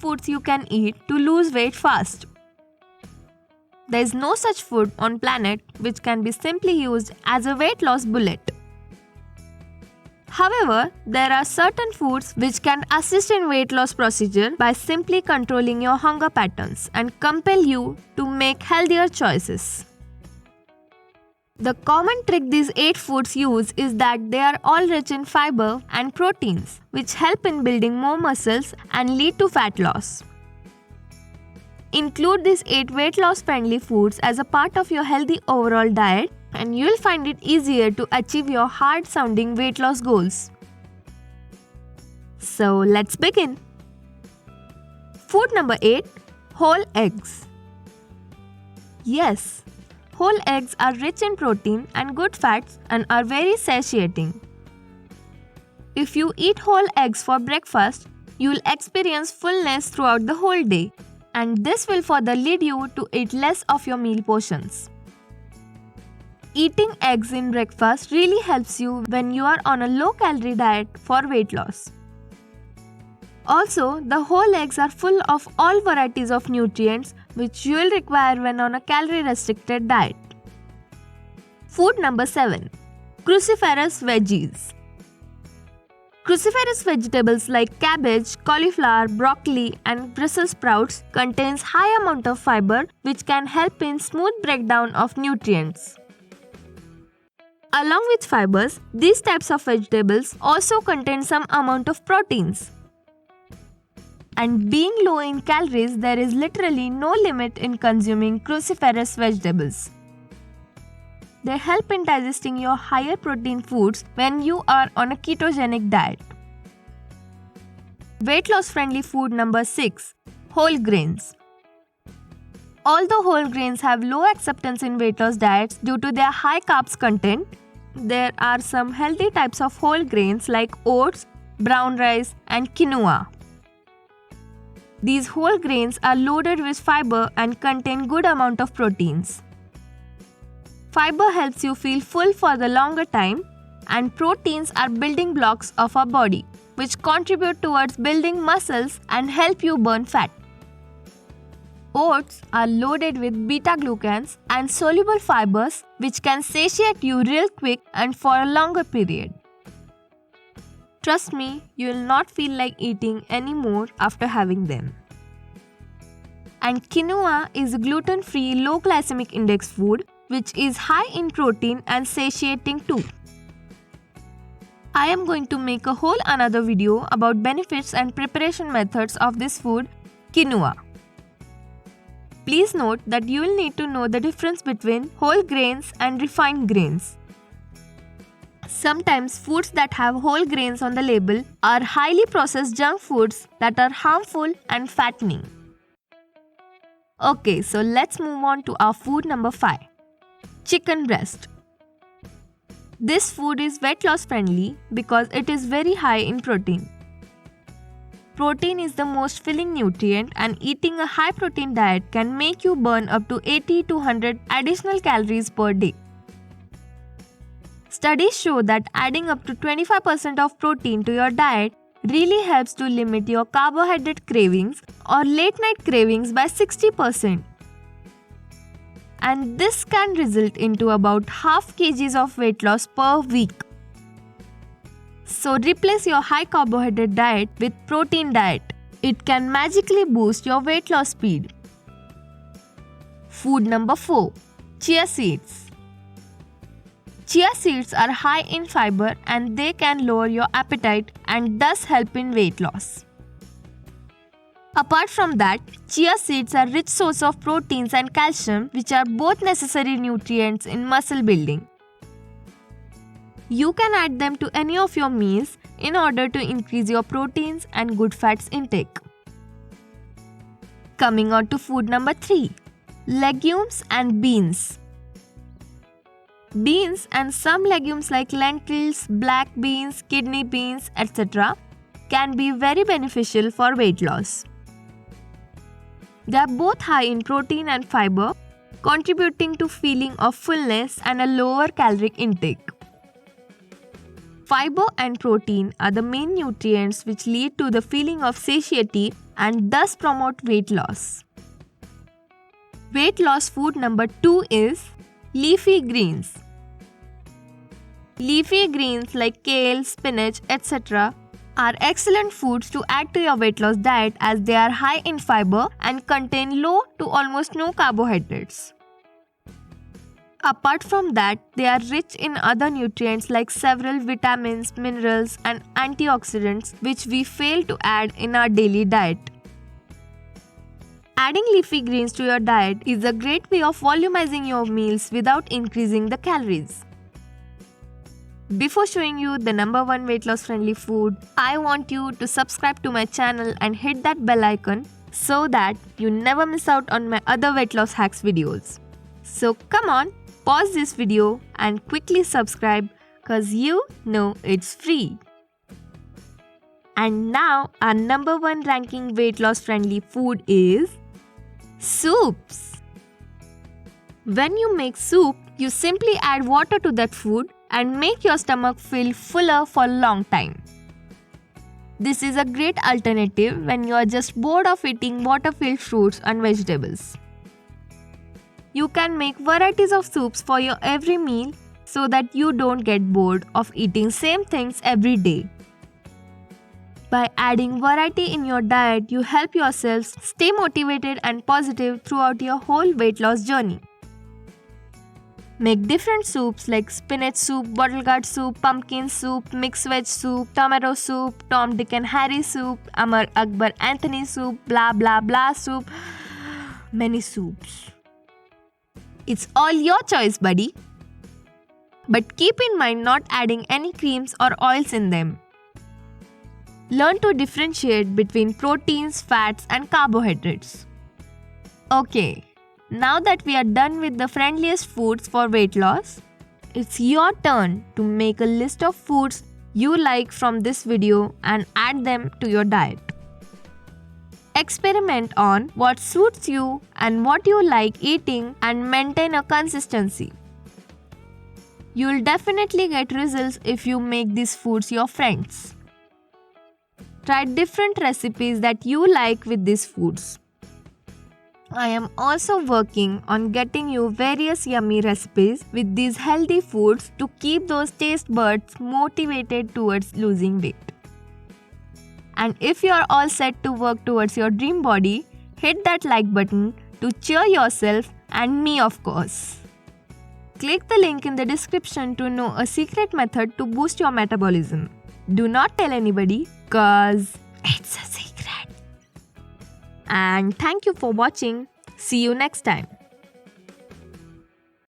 foods you can eat to lose weight fast. There is no such food on planet which can be simply used as a weight loss bullet. However, there are certain foods which can assist in weight loss procedure by simply controlling your hunger patterns and compel you to make healthier choices. The common trick these 8 foods use is that they are all rich in fiber and proteins, which help in building more muscles and lead to fat loss. Include these 8 weight loss friendly foods as a part of your healthy overall diet, and you'll find it easier to achieve your hard sounding weight loss goals. So let's begin. Food number 8. Whole eggs. Yes, whole eggs are rich in protein and good fats and are very satiating. If you eat whole eggs for breakfast, you'll experience fullness throughout the whole day, and this will further lead you to eat less of your meal portions. Eating eggs in breakfast really helps you when you are on a low-calorie diet for weight loss. Also, the whole eggs are full of all varieties of nutrients which you will require when on a calorie-restricted diet. Food number 7. Cruciferous veggies. Cruciferous vegetables like cabbage, cauliflower, broccoli and Brussels sprouts contains high amount of fiber which can help in smooth breakdown of nutrients. Along with fibers, these types of vegetables also contain some amount of proteins. And being low in calories, there is literally no limit in consuming cruciferous vegetables. They help in digesting your higher protein foods when you are on a ketogenic diet. Weight loss friendly food number 6. Whole grains. Although whole grains have low acceptance in weight loss diets due to their high carbs content, there are some healthy types of whole grains like oats, brown rice and quinoa. These whole grains are loaded with fiber and contain good amount of proteins. Fiber helps you feel full for the longer time, and proteins are building blocks of our body, which contribute towards building muscles and help you burn fat. Oats are loaded with beta-glucans and soluble fibers which can satiate you real quick and for a longer period. Trust me, you will not feel like eating anymore after having them. And quinoa is a gluten-free low glycemic index food which is high in protein and satiating too. I am going to make a whole another video about benefits and preparation methods of this food, quinoa. Please note that you will need to know the difference between whole grains and refined grains. Sometimes foods that have whole grains on the label are highly processed junk foods that are harmful and fattening. Okay, so let's move on to our food number 5. Chicken breast. This food is weight loss friendly because it is very high in protein. Protein is the most filling nutrient, and eating a high protein diet can make you burn up to 80 to 100 additional calories per day. Studies show that adding up to 25% of protein to your diet really helps to limit your carbohydrate cravings or late night cravings by 60%. And this can result into about half kgs of weight loss per week. So replace your high carbohydrate diet with protein diet. It can magically boost your weight loss speed. Food number 4. Chia seeds. Chia seeds are high in fiber and they can lower your appetite and thus help in weight loss. Apart from that, chia seeds are rich source of proteins and calcium, which are both necessary nutrients in muscle building. You can add them to any of your meals in order to increase your proteins and good fats intake. Coming on to food number 3. Legumes and beans. Beans and some legumes like lentils, black beans, kidney beans, etc. can be very beneficial for weight loss. They are both high in protein and fiber, contributing to feeling of fullness and a lower caloric intake. Fiber and protein are the main nutrients which lead to the feeling of satiety and thus promote weight loss. Weight loss food number 2 is leafy greens. Leafy greens like kale, spinach, etc. are excellent foods to add to your weight loss diet as they are high in fiber and contain low to almost no carbohydrates. Apart from that, they are rich in other nutrients like several vitamins, minerals, and antioxidants which we fail to add in our daily diet. Adding leafy greens to your diet is a great way of volumizing your meals without increasing the calories. Before showing you the number 1 weight loss friendly food, I want you to subscribe to my channel and hit that bell icon so that you never miss out on my other weight loss hacks videos. So come on, pause this video and quickly subscribe cause you know it's free. And now our number 1 ranking weight loss friendly food is soups. When you make soup, you simply add water to that food and make your stomach feel fuller for a long time. This is a great alternative when you are just bored of eating water-filled fruits and vegetables. You can make varieties of soups for your every meal so that you don't get bored of eating same things every day. By adding variety in your diet, you help yourselves stay motivated and positive throughout your whole weight loss journey. Make different soups like spinach soup, bottle gourd soup, pumpkin soup, mixed veg soup, tomato soup, Tom, Dick and Harry soup, Amar Akbar Anthony soup, blah blah blah soup, many soups. It's all your choice, buddy. But keep in mind not adding any creams or oils in them. Learn to differentiate between proteins, fats and carbohydrates. Okay, now that we are done with the friendliest foods for weight loss, it's your turn to make a list of foods you like from this video and add them to your diet. Experiment on what suits you and what you like eating and maintain a consistency. You'll definitely get results if you make these foods your friends. Try different recipes that you like with these foods. I am also working on getting you various yummy recipes with these healthy foods to keep those taste buds motivated towards losing weight. And if you are all set to work towards your dream body, hit that like button to cheer yourself and me, of course. Click the link in the description to know a secret method to boost your metabolism. Do not tell anybody cause it's a secret. And thank you for watching. See you next time.